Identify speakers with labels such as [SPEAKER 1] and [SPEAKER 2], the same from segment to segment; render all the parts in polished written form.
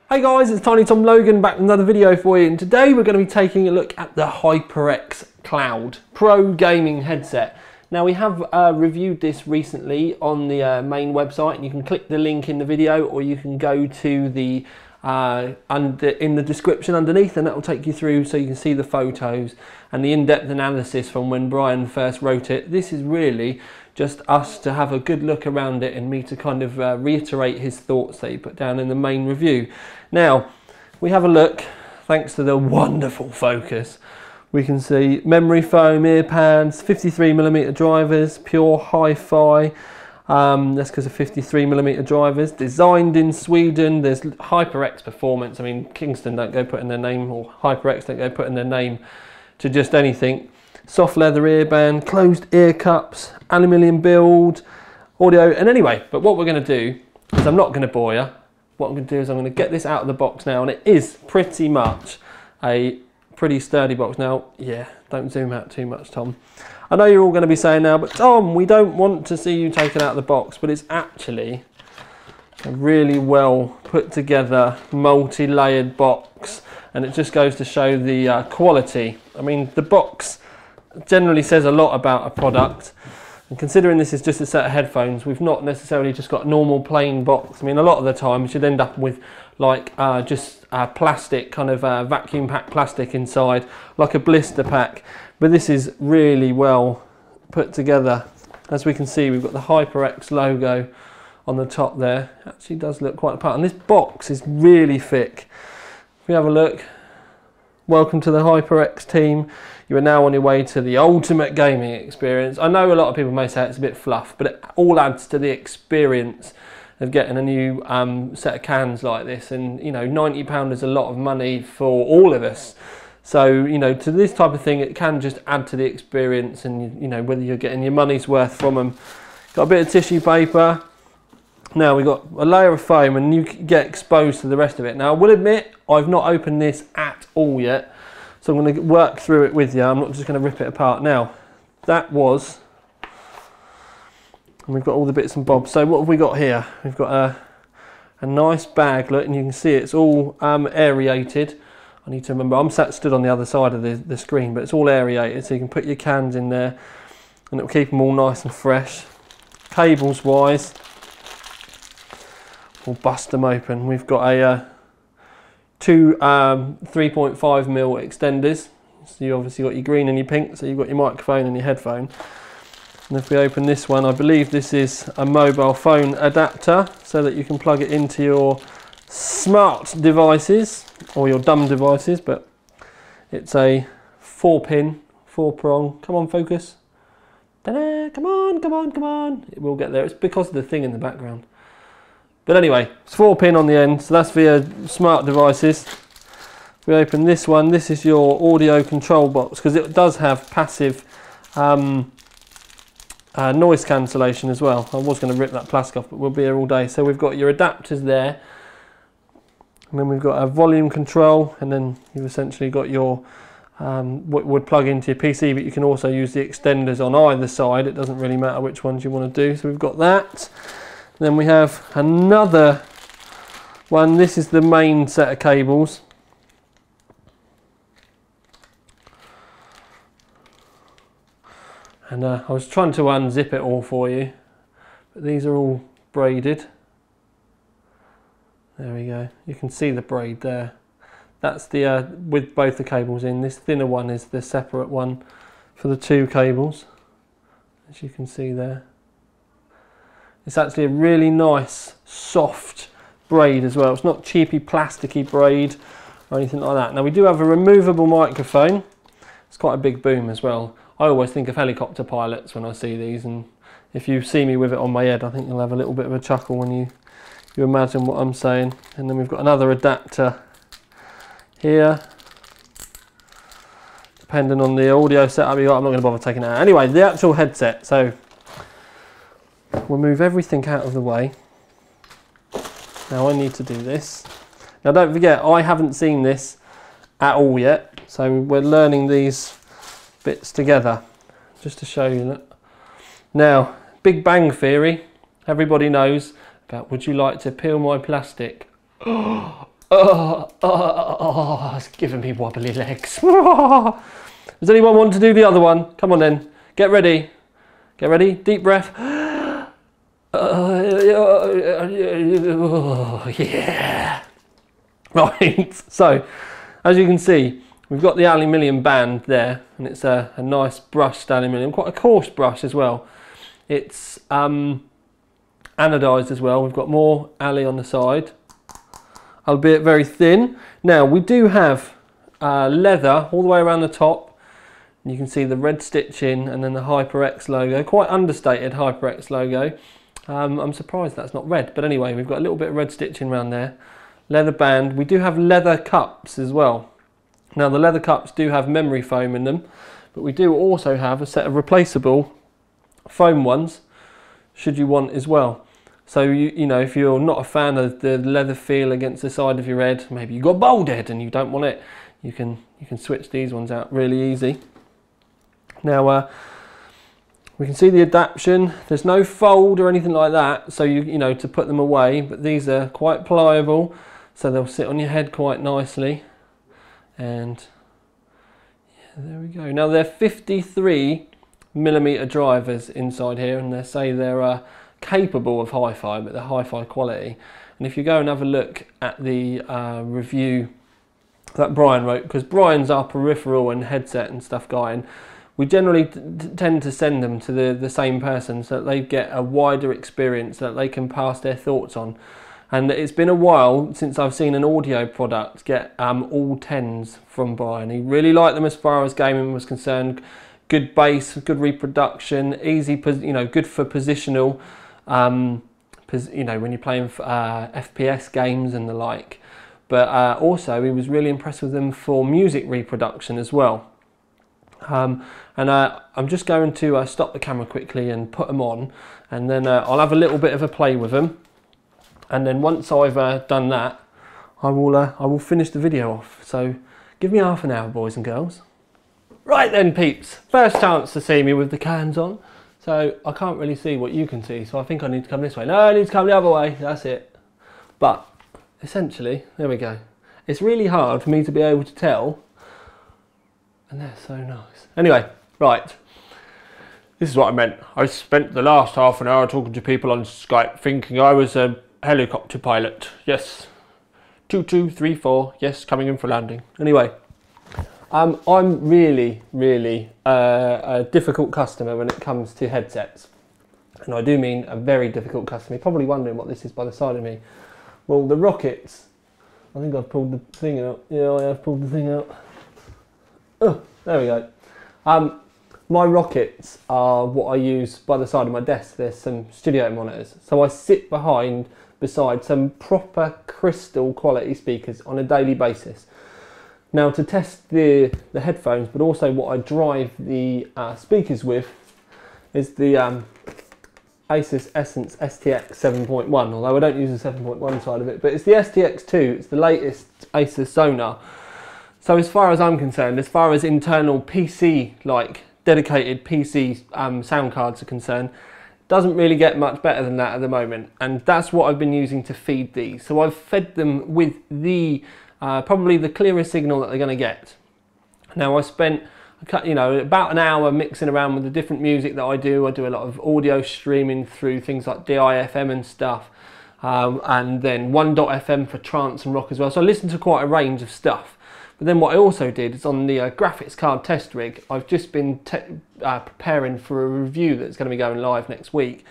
[SPEAKER 1] Hey guys, it's Tiny Tom Logan back with another video for you, and today we're going to be taking a look at the HyperX Cloud Pro gaming headset. Now we have reviewed this recently on the main website, and you can click the link in the video, or you can go to the in the description underneath, and that will take you through so you can see the photos and the in-depth analysis from when Brian first wrote it. This is really just us to have a good look around it and me to kind of reiterate his thoughts that he put down in the main review. Now we have a look. Thanks to the wonderful focus, we can see memory foam ear pads, 53mm drivers, pure hi-fi. That's because of 53mm drivers. Designed in Sweden. There's HyperX Performance. I mean, Kingston don't go putting their name, or HyperX don't go putting their name to just anything. Soft leather earband, closed ear cups, aluminium build, audio. And anyway, but what we're going to do is, I'm not going to bore you. What I'm going to do is I'm going to get this out of the box now, and it is pretty much a pretty sturdy box. Now, yeah, don't zoom out too much, Tom. I know you're all going to be saying now, but Tom, we don't want to see you take it out of the box, but it's actually a really well put together, multi-layered box, and it just goes to show the quality. I mean, the box generally says a lot about a product, and considering this is just a set of headphones, we've not necessarily just got a normal plain box. I mean, a lot of the time you should end up with like just plastic, kind of vacuum packed plastic inside, like a blister pack. But this is really well put together. As we can see, we've got the HyperX logo on the top there. It actually does look quite apart, and this box is really thick. If we have a look, welcome to the HyperX team. You are now on your way to the ultimate gaming experience. I know a lot of people may say it's a bit fluff, but it all adds to the experience of getting a new set of cans like this. And you know, £90 is a lot of money for all of us. So, you know, to this type of thing, it can just add to the experience, and you know, whether you're getting your money's worth from them. Got a bit of tissue paper. Now we've got a layer of foam, and you get exposed to the rest of it. Now I will admit, I've not opened this at all yet, so I'm going to work through it with you. I'm not just going to rip it apart. Now, that was, and we've got all the bits and bobs. So what have we got here? We've got a nice bag, look, and you can see it's all aerated. I need to remember, I'm stood on the other side of the screen, but it's all aerated, so you can put your cans in there and it'll keep them all nice and fresh. Cables wise, we'll bust them open. We've got a two 3.5mm extenders. So you obviously got your green and your pink, so you've got your microphone and your headphone. And if we open this one, I believe this is a mobile phone adapter, so that you can plug it into your smart devices or your dumb devices, but it's a 4-pin, 4-prong. Come on, focus. Ta-da! Come on, come on, come on. It will get there. It's because of the thing in the background. But anyway, it's 4-pin on the end, so that's for your smart devices. If we open this one, this is your audio control box, because it does have passive noise cancellation as well. I was going to rip that plastic off, but we'll be here all day. So we've got your adapters there. And then we've got a volume control, and then you've essentially got your what would plug into your PC, but you can also use the extenders on either side. It doesn't really matter which ones you want to do. So we've got that. Then we have another one. This is the main set of cables. And I was trying to unzip it all for you, but these are all braided. There we go. You can see the braid there. That's the with both the cables in. This thinner one is the separate one for the two cables, as you can see there. It's actually a really nice, soft braid as well. It's not cheapy, plasticky braid or anything like that. Now we do have a removable microphone. It's quite a big boom as well. I always think of helicopter pilots when I see these, and if you see me with it on my head, I think you'll have a little bit of a chuckle when you imagine what I'm saying. And then we've got another adapter here, depending on the audio setup you got. I'm not going to bother taking it out. Anyway, the actual headset. So we'll move everything out of the way. Now I need to do this. Now don't forget, I haven't seen this at all yet, so we're learning these bits together, just to show you that. Now, Big Bang Theory, Everybody knows about would you like to peel my plastic? It's giving me wobbly legs. Does anyone want to do the other one? Come on then. Get ready. Get ready. Deep breath. Yeah. Right. So, as you can see, we've got the aluminium band there, and it's a nice brushed aluminium, quite a coarse brush as well. It's anodised as well. We've got more Ali on the side, albeit very thin. Now we do have leather all the way around the top. You can see the red stitching and then the HyperX logo, quite understated HyperX logo. I'm surprised that's not red, but anyway, we've got a little bit of red stitching around there. Leather band. We do have leather cups as well. Now the leather cups do have memory foam in them, but we do also have a set of replaceable foam ones, should you want as well. So you know, if you're not a fan of the leather feel against the side of your head, maybe you've got bald head and you don't want it, you can switch these ones out really easy. Now we can see the adaptation. There's no fold or anything like that, so you know, to put them away, but these are quite pliable, so they'll sit on your head quite nicely. And yeah, there we go. Now they're 53mm drivers inside here, and they say they're capable of hi-fi, but they're hi-fi quality. And if you go and have a look at the review that Brian wrote, because Brian's our peripheral and headset and stuff guy, and we generally tend to send them to the same person so that they get a wider experience that they can pass their thoughts on. And it's been a while since I've seen an audio product get all 10s from Brian. He really liked them as far as gaming was concerned. Good bass, good reproduction, easy, you know, good for positional, you know, when you're playing FPS games and the like. But also he was really impressed with them for music reproduction as well. I'm just going to stop the camera quickly and put them on, and then I'll have a little bit of a play with them. And then once I've done that, I will finish the video off. So give me half an hour, boys and girls. Right then, peeps. First chance to see me with the cans on. So I can't really see what you can see. So I think I need to come this way. No, I need to come the other way. That's it. But essentially, there we go. It's really hard for me to be able to tell. And they're so nice. Anyway, right. This is what I meant. I spent the last half an hour talking to people on Skype thinking I was a helicopter pilot. Yes. 2234. Yes, coming in for landing. Anyway, I'm really a difficult customer when it comes to headsets. And I do mean a very difficult customer. You're probably wondering what this is by the side of me. Well, the Rockets. I think I've pulled the thing out. Yeah, I have pulled the thing out. Oh, there we go. My Rockets are what I use by the side of my desk. There's some studio monitors. So I sit beside some proper crystal quality speakers on a daily basis. Now to test the headphones, but also what I drive the speakers with, is the Asus Essence STX 7.1, although I don't use the 7.1 side of it, but it's the STX2, it's the latest Asus Sonar. So as far as I'm concerned, as far as internal PC, like dedicated PC sound cards are concerned, doesn't really get much better than that at the moment. And that's what I've been using to feed these. So I've fed them with the probably the clearest signal that they're going to get. Now I spent, you know, about an hour mixing around with the different music that I do. I do a lot of audio streaming through things like DIFM and stuff. And then 1.fm for trance and rock as well. So I listen to quite a range of stuff. But then what I also did is on the graphics card test rig, I've just been preparing for a review that's going to be going live next week,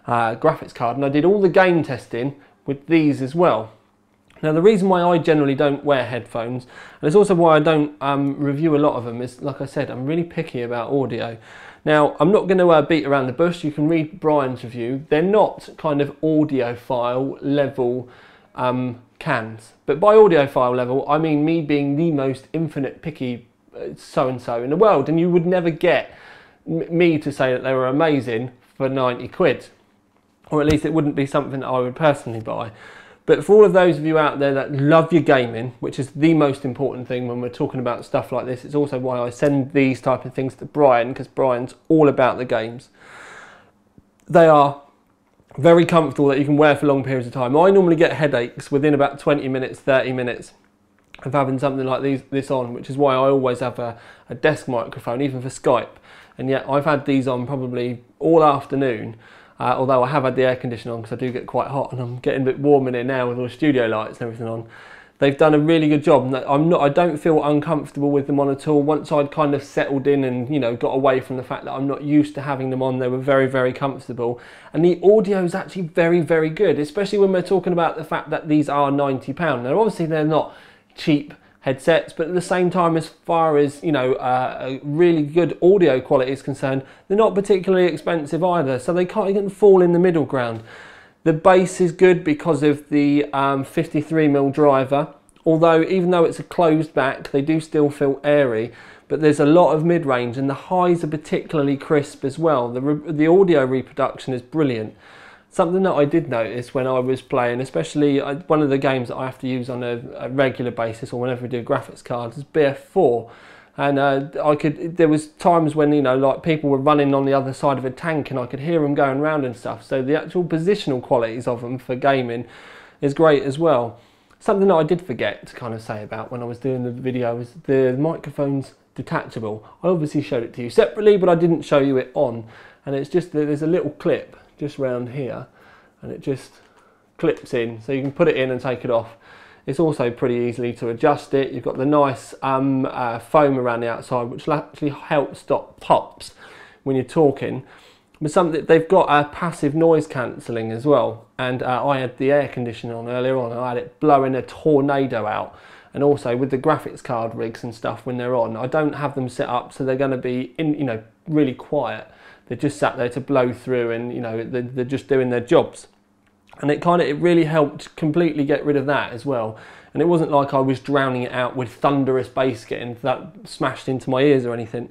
[SPEAKER 1] graphics card, and I did all the game testing with these as well. Now the reason why I generally don't wear headphones, and it's also why I don't review a lot of them, is like I said, I'm really picky about audio. Now I'm not going to beat around the bush. You can read Brian's review. They're not kind of audiophile level cans, but by audiophile level I mean me being the most infinite picky so-and-so in the world, and you would never get me to say that they were amazing for 90 quid, or at least it wouldn't be something that I would personally buy. But for all of those of you out there that love your gaming, which is the most important thing when we're talking about stuff like this, it's also why I send these type of things to Brian, because Brian's all about the games. They are Very comfortable that you can wear for long periods of time. I normally get headaches within about 20 minutes, 30 minutes of having something like this on, which is why I always have a desk microphone, even for Skype. And yet I've had these on probably all afternoon, although I have had the air conditioner on because I do get quite hot, and I'm getting a bit warm in here now with all the studio lights and everything on. They've done a really good job. I don't feel uncomfortable with them on at all. Once I'd kind of settled in and, you know, got away from the fact that I'm not used to having them on, they were very, very comfortable. And the audio is actually very, very good, especially when we're talking about the fact that these are £90. Now, obviously they're not cheap headsets, but at the same time, as far as, you know, a really good audio quality is concerned, they're not particularly expensive either. So they can't even fall in the middle ground. The bass is good because of the 53mm driver, although even though it's a closed back, they do still feel airy, but there's a lot of mid-range, and the highs are particularly crisp as well. The audio reproduction is brilliant. Something that I did notice when I was playing, especially one of the games that I have to use on a regular basis or whenever we do graphics cards, is BF4. And there was times when, you know, like people were running on the other side of a tank and I could hear them going around and stuff. So the actual positional qualities of them for gaming is great as well. Something that I did forget to kind of say about when I was doing the video was the microphone's detachable. I obviously showed it to you separately, but I didn't show you it on. And it's just that there's a little clip just round here and it just clips in. So you can put it in and take it off. It's also pretty easily to adjust it. You've got the nice foam around the outside, which will actually help stop pops when you're talking. But something they've got passive noise cancelling as well. And I had the air conditioning on earlier on, and I had it blowing a tornado out. And also with the graphics card rigs and stuff when they're on, I don't have them set up so they're going to be really quiet. They're just sat there to blow through, and you know they're just doing their jobs. And it really helped completely get rid of that as well. And it wasn't like I was drowning it out with thunderous bass getting that smashed into my ears or anything.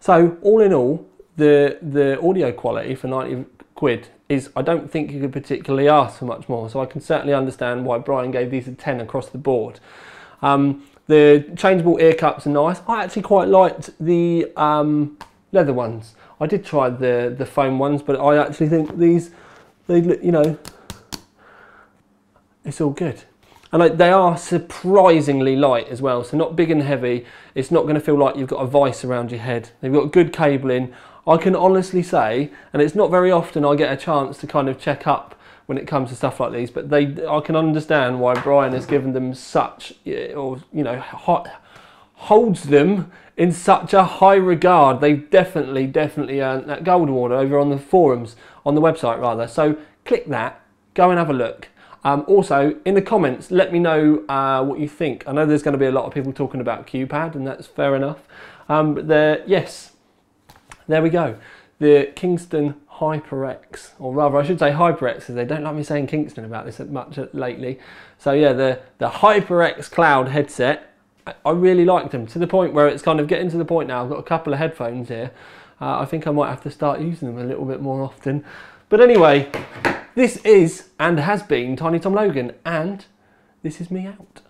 [SPEAKER 1] So all in all, the audio quality for 90 quid is, I don't think you could particularly ask for much more. So I can certainly understand why Brian gave these a 10 across the board. The changeable ear cups are nice. I actually quite liked the leather ones. I did try the foam ones, but I actually think these, you know, it's all good. And they are surprisingly light as well, so not big and heavy. It's not going to feel like you've got a vice around your head. They've got good cabling. I can honestly say, and it's not very often I get a chance to kind of check up when it comes to stuff like these, but I can understand why Brian has given them such, or you know, holds them in such a high regard. They've definitely earned that gold award over on the forums, on the website rather. So click that, go and have a look. Also, in the comments, let me know what you think. I know there's going to be a lot of people talking about QPad, and that's fair enough. But yes, there we go. The Kingston HyperX, or rather I should say HyperX, because they don't like me saying Kingston about this much lately. So yeah, the HyperX Cloud headset, I really liked them, to the point where it's kind of getting to the point now. I've got a couple of headphones here. I think I might have to start using them a little bit more often. But anyway, this is and has been Tiny Tom Logan, and this is me out.